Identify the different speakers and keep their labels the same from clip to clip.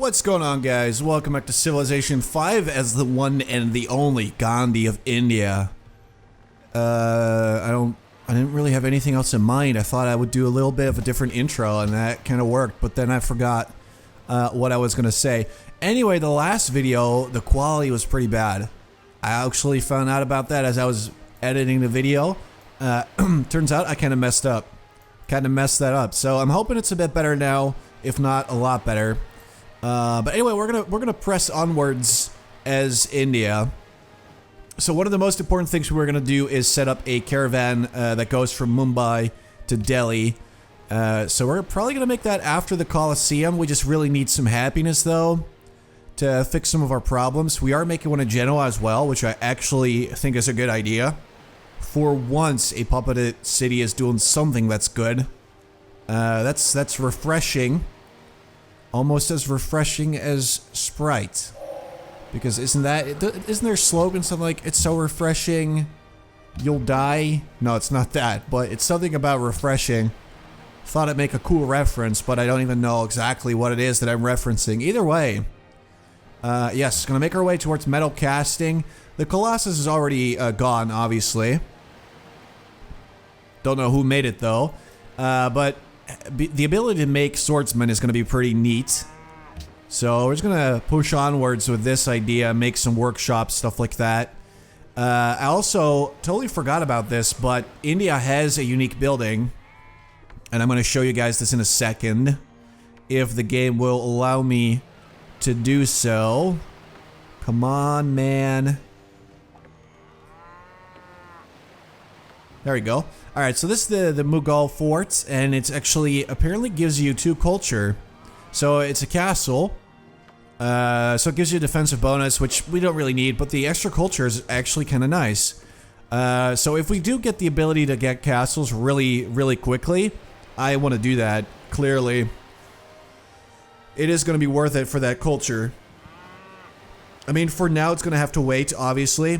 Speaker 1: What's going on, guys? Welcome back to Civilization 5 as the one and the only Gandhi of India. I didn't really have anything else in mind. I thought I would do a little bit of a different intro, and that kind of worked, but then I forgot what I was going to say. Anyway, the last video, the quality was pretty bad. I actually found out about that as I was editing the video. Turns out I kind of messed up. Kind of messed that up. So I'm hoping it's a bit better now, if not a lot better. But anyway, we're gonna press onwards as India. So one of the most important things we're gonna do is set up a caravan that goes from Mumbai to Delhi. So we're probably gonna make that after the Colosseum. We just really need some happiness though to fix some of our problems. We are making one in Genoa as well, which I actually think is a good idea. For once, a puppeted city is doing something that's good. That's refreshing. Almost as refreshing as Sprite. Because isn't their slogan something like, it's so refreshing, you'll die? No, it's not that, but it's something about refreshing. Thought I'd make a cool reference, but I don't even know exactly what it is that I'm referencing. Either way, yes, gonna make our way towards metal casting. The Colossus is already gone, obviously. Don't know who made it though, but the ability to make swordsmen is going to be pretty neat. So we're just going to push onwards with this idea, make some workshops, stuff like that. I also totally forgot about this, but India has a unique building. And I'm going to show you guys this in a second, if the game will allow me to do so. Come on, man. There we go. Alright, so this is the Mughal fort, and it's actually, apparently gives you 2 culture. So it's a castle, so it gives you a defensive bonus, which we don't really need, but the extra culture is actually kind of nice. So if we do get the ability to get castles really, really quickly, I want to do that, clearly. It is going to be worth it for that culture. I mean, for now it's going to have to wait, obviously,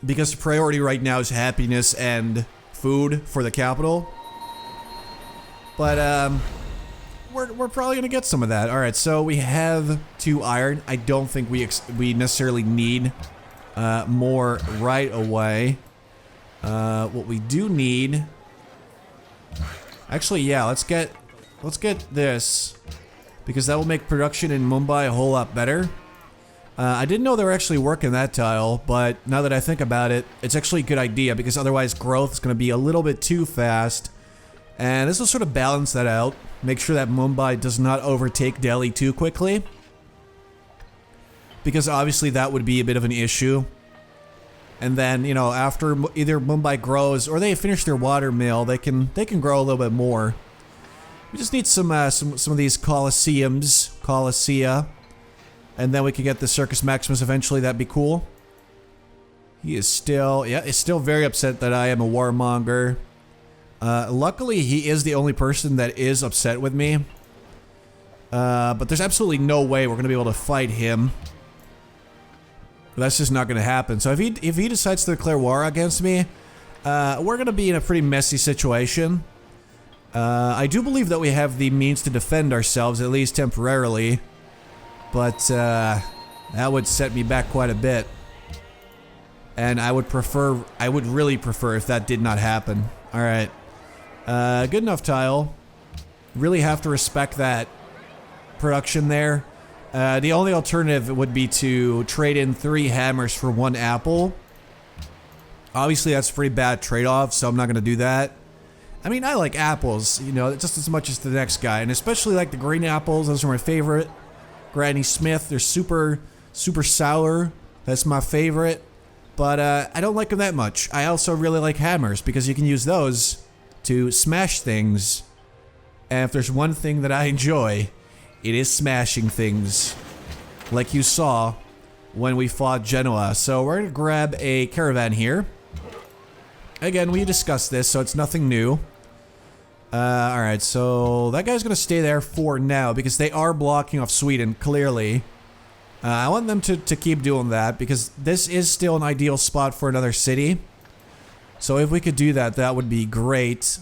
Speaker 1: because the priority right now is happiness and food for the capital. But we're probably gonna get some of that. All right, so we have 2 iron. I don't think we necessarily need more right away. What we do need, actually, yeah, let's get this, because that will make production in Mumbai a whole lot better. I didn't know they were actually working that tile, but now that I think about it, it's actually a good idea, because otherwise growth is going to be a little bit too fast. And this will sort of balance that out, make sure that Mumbai does not overtake Delhi too quickly. Because obviously that would be a bit of an issue. And then, you know, after either Mumbai grows or they finish their water mill, they can grow a little bit more. We just need some of these Colossia. And then we could get the Circus Maximus eventually. That'd be cool. He is still, yeah, is still very upset that I am a warmonger. Luckily, he is the only person that is upset with me. But there's absolutely no way we're going to be able to fight him. That's just not going to happen. So if he decides to declare war against me, we're going to be in a pretty messy situation. I do believe that we have the means to defend ourselves, at least temporarily. But, that would set me back quite a bit. And I would really prefer if that did not happen. Alright. Good enough tile. Really have to respect that production there. The only alternative would be to trade in 3 hammers for 1 apple. Obviously, that's a pretty bad trade-off, so I'm not going to do that. I mean, I like apples, you know, just as much as the next guy. And especially like the green apples, those are my favorite. Granny Smith, they're super sour. That's my favorite. But I don't like them that much. I also really like hammers because you can use those to smash things. And if there's one thing that I enjoy, it is smashing things. Like you saw when we fought Genoa. So we're going to grab a caravan here. Again, we discussed this, so it's nothing new. Alright, so that guy's gonna stay there for now because they are blocking off Sweden, clearly. I want them to keep doing that because this is still an ideal spot for another city. So if we could do that, that would be great.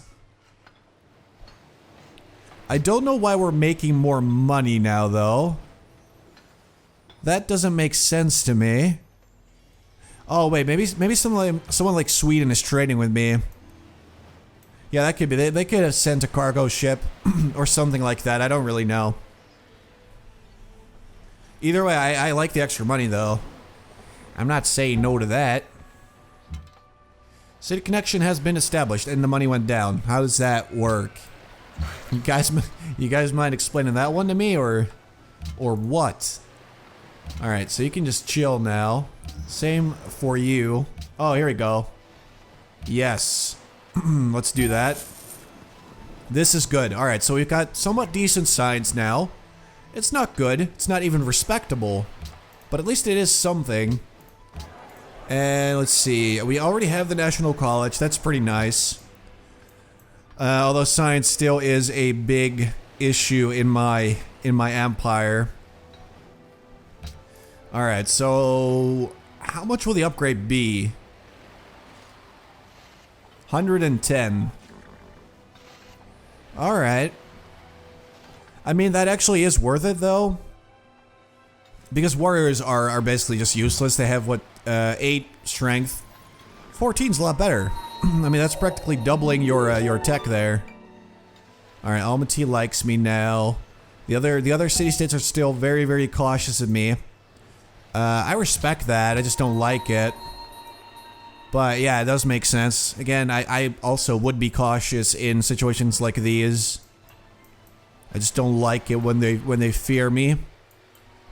Speaker 1: I don't know why we're making more money now, though. That doesn't make sense to me. Oh, wait, maybe someone like Sweden is trading with me. Yeah, that could be. They could have sent a cargo ship or something like that. I don't really know. Either way, I like the extra money, though. I'm not saying no to that. City connection has been established, and the money went down. How does that work? You guys mind explaining that one to me, or what? All right, so you can just chill now. Same for you. Oh, here we go. Yes. Let's do that. This is good. All right, so we've got somewhat decent science now. It's not good. It's not even respectable. But at least it is something. And let's see. We already have the National College. That's pretty nice. Although science still is a big issue in my empire. All right, so how much will the upgrade be? 110. All right. I mean, that actually is worth it, though. Because warriors are basically just useless. They have, what, 8 strength. 14's a lot better. I mean, that's practically doubling your tech there. All right, Almaty likes me now. The other city-states are still very, very cautious of me. I respect that. I just don't like it. But yeah, it does make sense. Again, I also would be cautious in situations like these. I just don't like it when they fear me.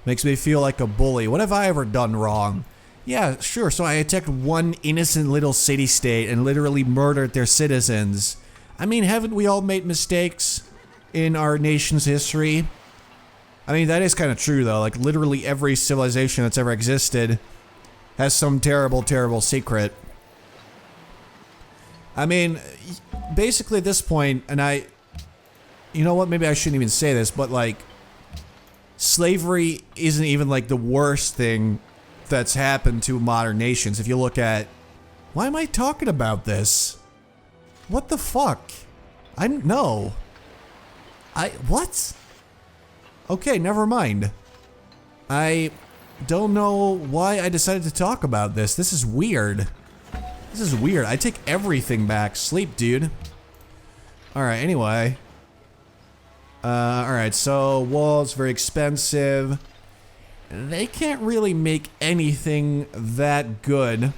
Speaker 1: Makes me feel like a bully. What have I ever done wrong? Yeah, sure, so I attacked one innocent little city-state and literally murdered their citizens. I mean, haven't we all made mistakes in our nation's history? I mean, that is kind of true, though. Like, literally every civilization that's ever existed has some terrible, terrible secret. I mean, basically at this point, and you know what, maybe I shouldn't even say this, but like, slavery isn't even like the worst thing that's happened to modern nations. If you look at, why am I talking about this? What the fuck? What? Okay, never mind. I don't know why I decided to talk about this. This is weird. This is weird. I take everything back. Sleep, dude. Alright, anyway. Alright, so walls, very expensive. They can't really make anything that good.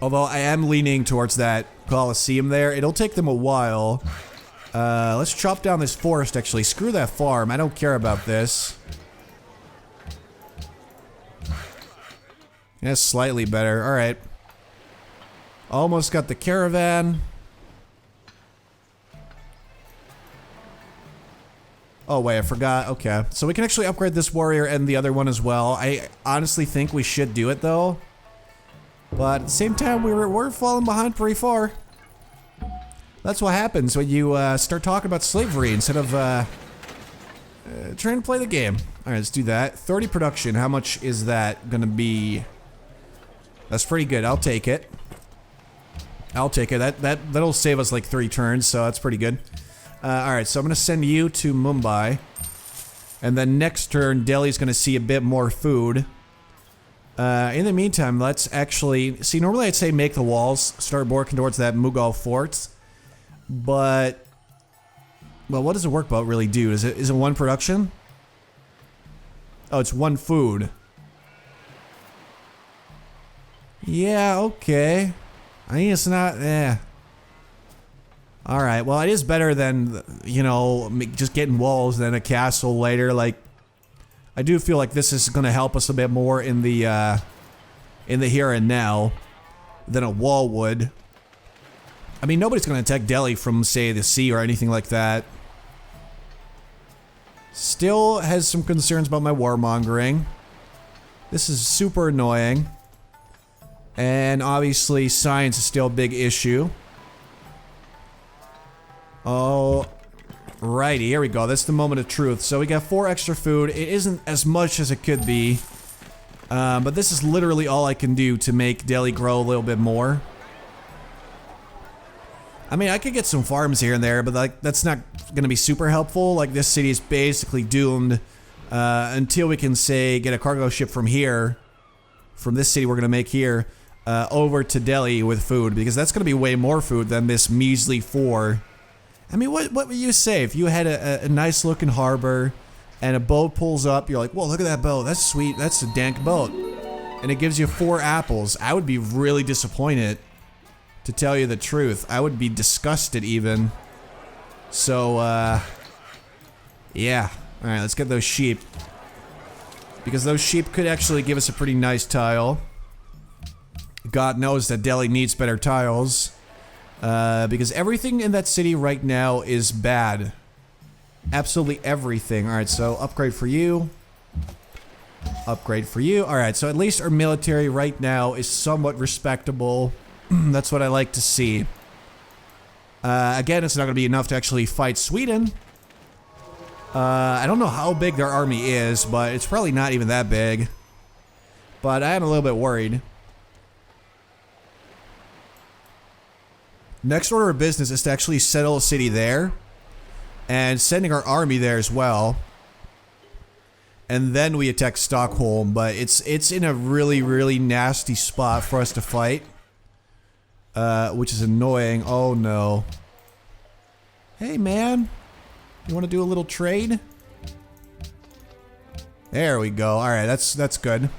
Speaker 1: Although I am leaning towards that Colosseum there. It'll take them a while. Let's chop down this forest, actually. Screw that farm. I don't care about this. That's slightly better. Alright. Almost got the caravan. Oh, wait, I forgot. Okay. So we can actually upgrade this warrior and the other one as well. I honestly think we should do it, though. But at the same time, we're falling behind pretty far. That's what happens when you start talking about slavery instead of trying to play the game. Alright, let's do that. 30 production. How much is that gonna be? That's pretty good. I'll take it. I'll take it. That'll save us like 3 turns, so that's pretty good. Alright, so I'm gonna send you to Mumbai. And then next turn, Delhi's gonna see a bit more food. In the meantime, let's actually... See, normally I'd say make the walls, start working towards that Mughal fort. But... Well, what does a workboat really do? Is it 1 production? Oh, it's 1 food. Yeah, okay. I mean, it's not... Alright, well, it is better than, you know, just getting walls than a castle later. Like, I do feel like this is gonna help us a bit more in the here and now than a wall would. I mean, nobody's gonna attack Delhi from, say, the sea or anything like that. Still has some concerns about my warmongering. This is super annoying. And obviously, science is still a big issue. Oh, righty, here we go. That's the moment of truth. So we got 4 extra food. It isn't as much as it could be. But this is literally all I can do to make Delhi grow a little bit more. I mean, I could get some farms here and there, but like that's not gonna be super helpful. Like this city is basically doomed until we can say get a cargo ship from here, from this city we're gonna make here, over to Delhi with food, because that's gonna be way more food than this measly 4. I mean, what would you say if you had a nice looking harbor and a boat pulls up? You're like, whoa, look at that boat. That's sweet. That's a dank boat, and it gives you 4 apples. I would be really disappointed. To tell you the truth, I would be disgusted even. So, yeah. Alright, let's get those sheep. Because those sheep could actually give us a pretty nice tile. God knows that Delhi needs better tiles. Because everything in that city right now is bad. Absolutely everything. Alright, so upgrade for you. Upgrade for you. Alright, so at least our military right now is somewhat respectable. That's what I like to see. Again, it's not going to be enough to actually fight Sweden. I don't know how big their army is, but it's probably not even that big. But I am a little bit worried. Next order of business is to actually settle a city there. And sending our army there as well. And then we attack Stockholm, but it's in a really, really nasty spot for us to fight. Which is annoying. Oh no. Hey man, you want to do a little trade? There we go. Alright, that's good.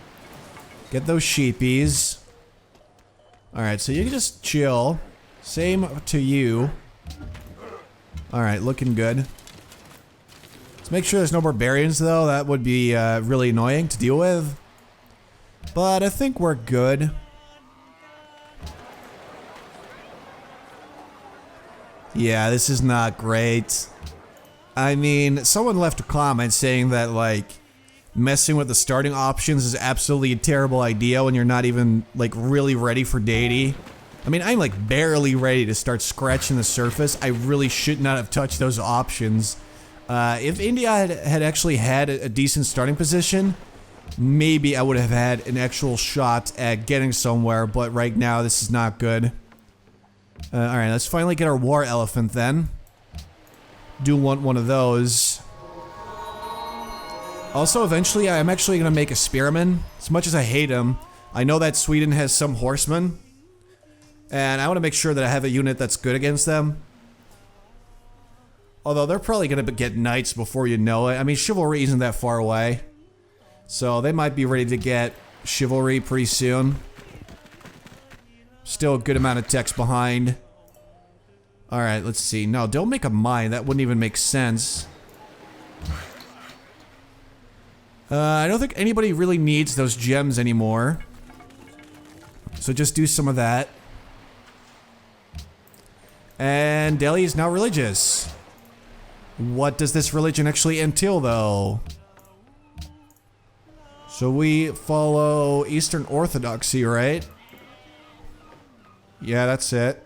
Speaker 1: Get those sheepies. Alright, so you can just chill. Same to you. Alright, looking good. Let's make sure there's no barbarians though. That would be really annoying to deal with. But I think we're good. Yeah, this is not great. I mean, someone left a comment saying that, like, messing with the starting options is absolutely a terrible idea when you're not even, like, really ready for Deity. I mean, I'm, like, barely ready to start scratching the surface. I really should not have touched those options. If India had actually had a decent starting position, maybe I would have had an actual shot at getting somewhere, but right now, this is not good. Alright, let's finally get our war elephant then. Do want one of those. Also, eventually, I'm actually gonna make a spearman. As much as I hate him, I know that Sweden has some horsemen. And I want to make sure that I have a unit that's good against them. Although, they're probably gonna get knights before you know it. I mean, chivalry isn't that far away. So, they might be ready to get chivalry pretty soon. Still a good amount of text behind. Alright, let's see. No, don't make a mine. That wouldn't even make sense. I don't think anybody really needs those gems anymore. So just do some of that. And Delhi is now religious. What does this religion actually entail, though? So we follow Eastern Orthodoxy, right? Yeah, that's it.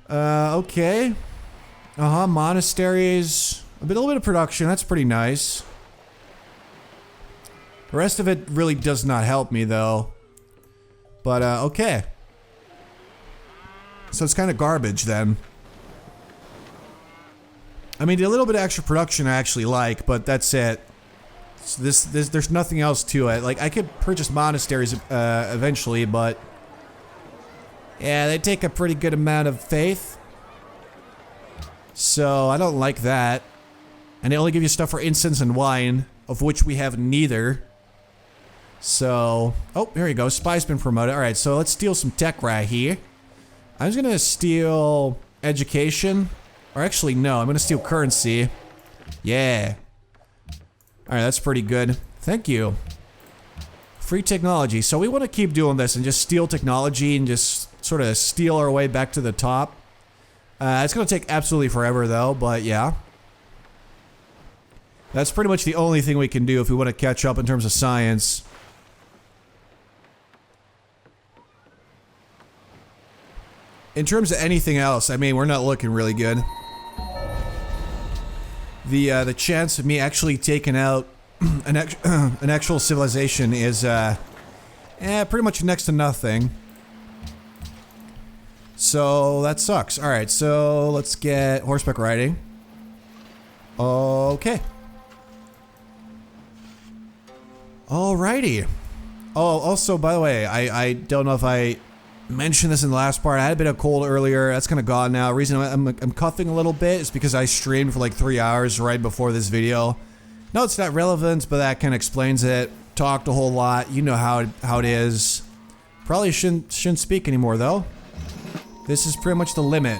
Speaker 1: Okay. Monasteries. A little bit of production, that's pretty nice. The rest of it really does not help me, though. But, okay. So it's kind of garbage, then. I mean, the little bit of extra production I actually like, but that's it. So there's nothing else to it. Like, I could purchase monasteries eventually, but yeah, they take a pretty good amount of faith. So I don't like that. And they only give you stuff for incense and wine, of which we have neither. So, oh, here you go. Spy's been promoted. Alright, so let's steal some tech right here. I'm just gonna steal education. Or actually, no, I'm gonna steal currency. Yeah. Alright, that's pretty good. Thank you. Free technology. So we want to keep doing this and just steal technology and just sort of steal our way back to the top. It's going to take absolutely forever though, but yeah. That's pretty much the only thing we can do if we want to catch up in terms of science. In terms of anything else, I mean, we're not looking really good. The chance of me actually taking out an actual civilization is pretty much next to nothing. So that sucks. All right, so let's get horseback riding. Okay. Alrighty. Oh, also, by the way, I don't know if I mentioned this in the last part. I had a bit of cold earlier. That's kind of gone now. The reason I'm coughing a little bit is because I streamed for like 3 hours right before this video. No, it's not relevant, but that kind of explains it. Talked a whole lot. You know how it is. Probably shouldn't speak anymore though. This is pretty much the limit.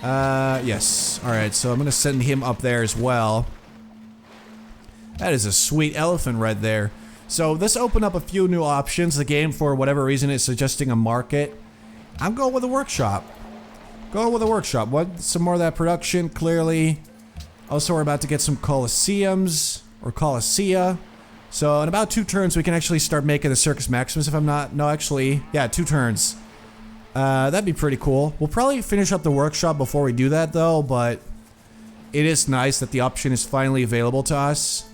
Speaker 1: Yes. Alright, so I'm gonna send him up there as well. That is a sweet elephant right there. So this opened up a few new options. The game, for whatever reason, is suggesting a market. I'm going with a workshop. Going with a workshop. Want some more of that production, clearly. Also, we're about to get some Colosseums, or Colossia. So in about 2 turns, we can actually start making the Circus Maximus, if I'm not... No, actually, yeah, 2 turns. That'd be pretty cool. We'll probably finish up the workshop before we do that, though, but it is nice that the option is finally available to us.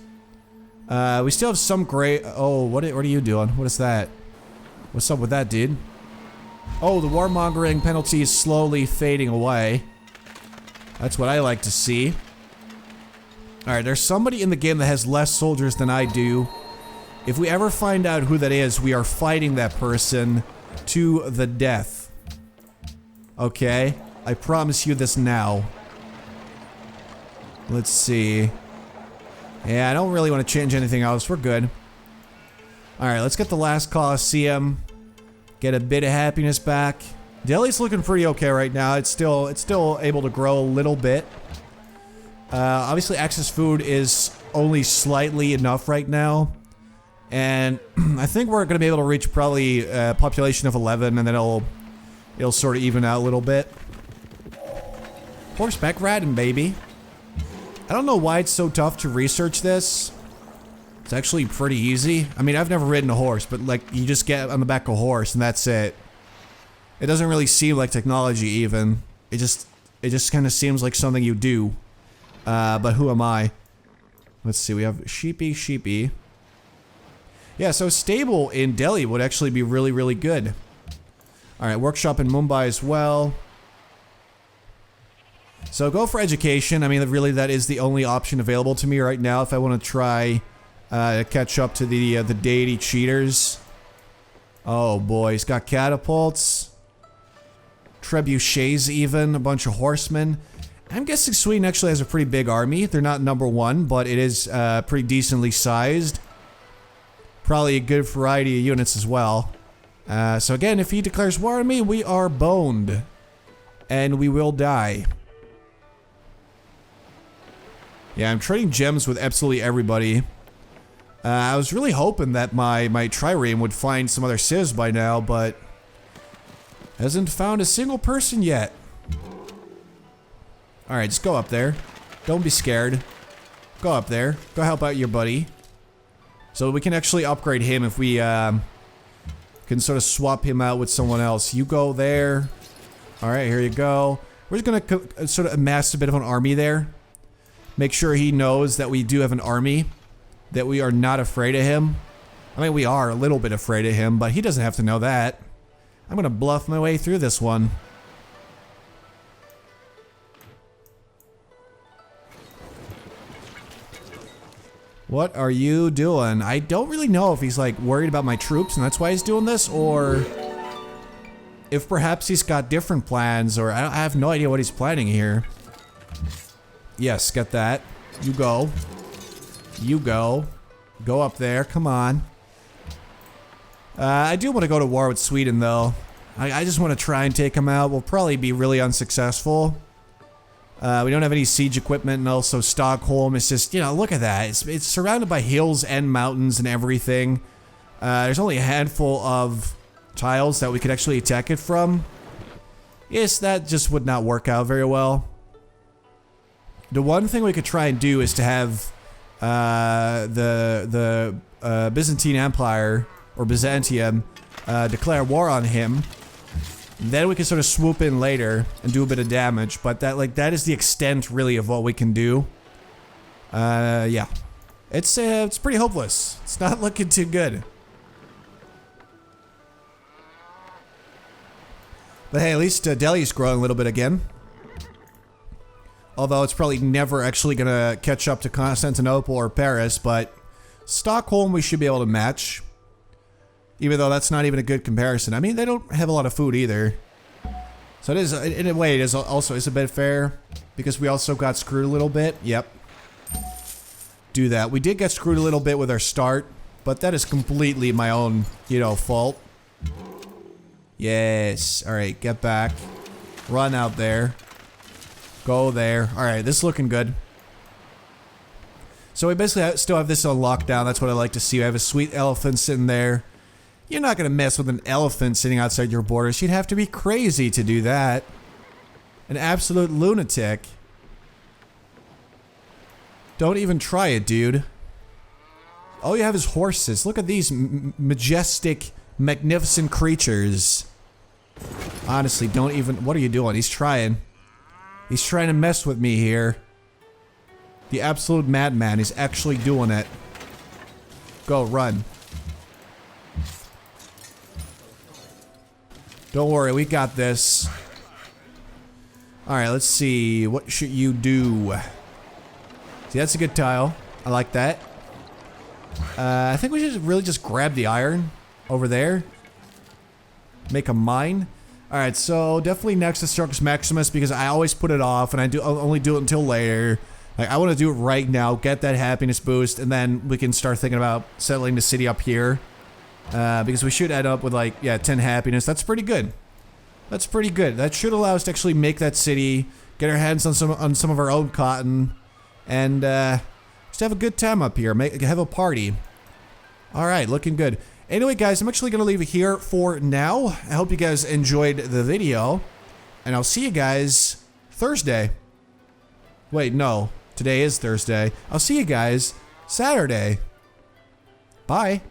Speaker 1: We still have some great... Oh, what are you doing? What is that? What's up with that, dude? Oh, the warmongering penalty is slowly fading away. That's what I like to see. Alright, there's somebody in the game that has less soldiers than I do. If we ever find out who that is, we are fighting that person to the death. Okay? I promise you this now. Let's see. Yeah, I don't really want to change anything else. We're good. Alright, let's get the last Colosseum. Get a bit of happiness back. Delhi's looking pretty okay right now. It's still able to grow a little bit. Obviously, excess food is only slightly enough right now. And I think we're going to be able to reach probably a population of 11, and then it'll sort of even out a little bit. Horseback riding, baby. I don't know why it's so tough to research this. It's actually pretty easy. I mean, I've never ridden a horse, but like, you just get on the back of a horse and that's it. It doesn't really seem like technology even. It just kind of seems like something you do. But who am I? Let's see, we have sheepy. Yeah, so stable in Delhi would actually be really, really good. Alright, workshop in Mumbai as well. So go for education. I mean, really that is the only option available to me right now if I want to try catch up to the Deity cheaters. Oh boy, he's got catapults. Trebuchets even, a bunch of horsemen. I'm guessing Sweden actually has a pretty big army. They're not #1, but it is pretty decently sized. Probably a good variety of units as well. So again, if he declares war on me, we are boned. And we will die. Yeah, I'm trading gems with absolutely everybody. I was really hoping that my trireme would find some other civs by now, but hasn't found a single person yet. Alright, just go up there. Don't be scared. Go up there. Go help out your buddy. So we can actually upgrade him if we can sort of swap him out with someone else. You go there. Alright, here you go. We're just gonna sort of amass a bit of an army there. Make sure he knows that we do have an army. That we are not afraid of him. I mean, we are a little bit afraid of him, but he doesn't have to know that. I'm gonna bluff my way through this one. What are you doing? I don't really know if he's like worried about my troops and that's why he's doing this, or if perhaps he's got different plans, or I have no idea what he's planning here. Yes, get that. You go. You go. Go up there, come on. I do want to go to war with Sweden though. I just want to try and take him out. We'll probably be really unsuccessful. We don't have any siege equipment, and also Stockholm is just, you know, look at that. It's surrounded by hills and mountains and everything. There's only a handful of tiles that we could actually attack it from. Yes, that just would not work out very well. The one thing we could try and do is to have the Byzantine Empire, or Byzantium, declare war on him. Then we can sort of swoop in later and do a bit of damage, but that is the extent really of what we can do. Yeah. It's pretty hopeless. It's not looking too good. But hey, at least Delhi's growing a little bit again. Although it's probably never actually gonna catch up to Constantinople or Paris, but Stockholm we should be able to match. Even though that's not even a good comparison. I mean, they don't have a lot of food either. So it is, in a way, it is also a bit fair. Because we also got screwed a little bit. Yep. Do that. We did get screwed a little bit with our start. But that is completely my own, you know, fault. Yes. Alright, get back. Run out there. Go there. Alright, this is looking good. So we basically still have this on lockdown. That's what I like to see. We have a sweet elephant sitting there. You're not gonna mess with an elephant sitting outside your borders. You'd have to be crazy to do that. An absolute lunatic. Don't even try it, dude. All you have is horses. Look at these majestic, magnificent creatures. Honestly, don't even... What are you doing? He's trying. He's trying to mess with me here. The absolute madman is actually doing it. Go, run. Don't worry, we got this. Alright, let's see. What should you do? See, that's a good tile. I like that. I think we should really just grab the iron over there. Make a mine. Alright, so definitely next to Circus Maximus because I always put it off and I'll only do it until later. Like, I want to do it right now, get that happiness boost, and then we can start thinking about settling the city up here. Because we should end up with like, yeah, 10 happiness. That's pretty good. That's pretty good. That should allow us to actually make that city, get our hands on some of our own cotton, and just have a good time up here. Have a party. All right, looking good. Anyway, guys, I'm actually gonna leave it here for now. I hope you guys enjoyed the video, and I'll see you guys Thursday. Wait, no, today is Thursday. I'll see you guys Saturday. Bye.